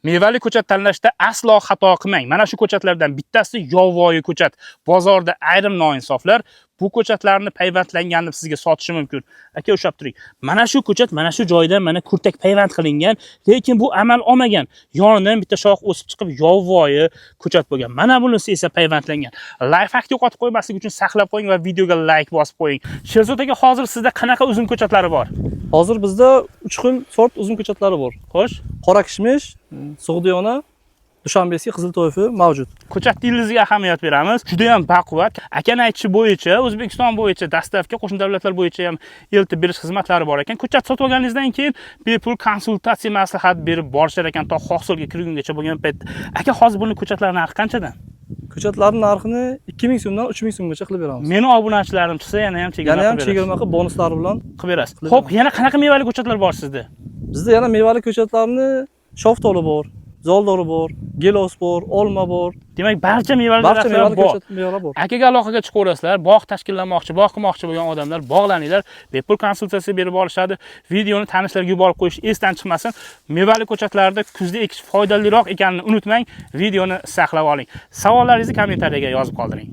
Mevali ko'chat tanlashda aslo xato qilmang. Mana shu ko'chatlardan bittasi yovvoyi ko'chat. Bozorda ayrim noinsoflar bu ko'chatlarni payvandlanganini sizga sotishi mumkin. Aka, o'shab turing. Mana shu ko'chat mana shu joydan mana kurtak payvand qilingan, lekin bu amal olmagan. Yonidan bitta shox o'sib chiqib yovvoyi ko'chat bo'lgan. Mana bunisi esa payvandlangan. Lifehack yo'qotib qo'ymaslik uchun saqlab qo'ying va videoga like bosib qo'ying. Sherzod aka, hozir sizda qanaqa uzum ko'chatlari bor? Hozir bizda 3 xil sort uzum ko'chatlari bor. Xo'sh, Qora kishmish, Sug'diyona, Dushanbeskiy qizil to'yfi mavjud. ko'chat tilingizga ahamiyat beramiz. Juda ham baquvvat. Akani aytishi bo'yicha O'zbekiston bo'yicha dastavka qo'shni davlatlar bo'yicha ham eltib berish xizmatlari bor ekan. Ko'chat sotib olganingizdan keyin bepul konsultatsiya maslahat berib borishar ekan to hosilga kirgungacha bo'lgan paytda. Aka, hozir buni ko'chatlar narxi qanchadan? Ko'chatlarning narxini 2000 so'mdan 3000 so'mgacha qilib beramiz. Meni obunachilarim chiqsa yana ham chegirma Yana ham chegirma qilib bonuslari bilan qilib berasiz. Xo'p, yana qanaqa mevali ko'chatlar bor sizda? bizda yana mevali ko'chatlarni shoftoli bor, zoldori bor, gelos bor, olma bor. Demak, barcha mevali Barcha daraxtlar mevali bor. ko'chatlar bor. Akaga aloqaga chiqaverasizlar, bog' tashkillanmoqchi, bog' qilmoqchi bo'lgan odamlar bog'laninglar, bepul konsultatsiya berib olishadi. Videoni tanishlarga yuborib qo'yish esdan chiqmasin. Mevali ko'chatlarda kuzda ekish foydaliroq ekanini unutmang. Videoni saqlab oling. Savollaringizni kommentariyaga yozib qoldiring.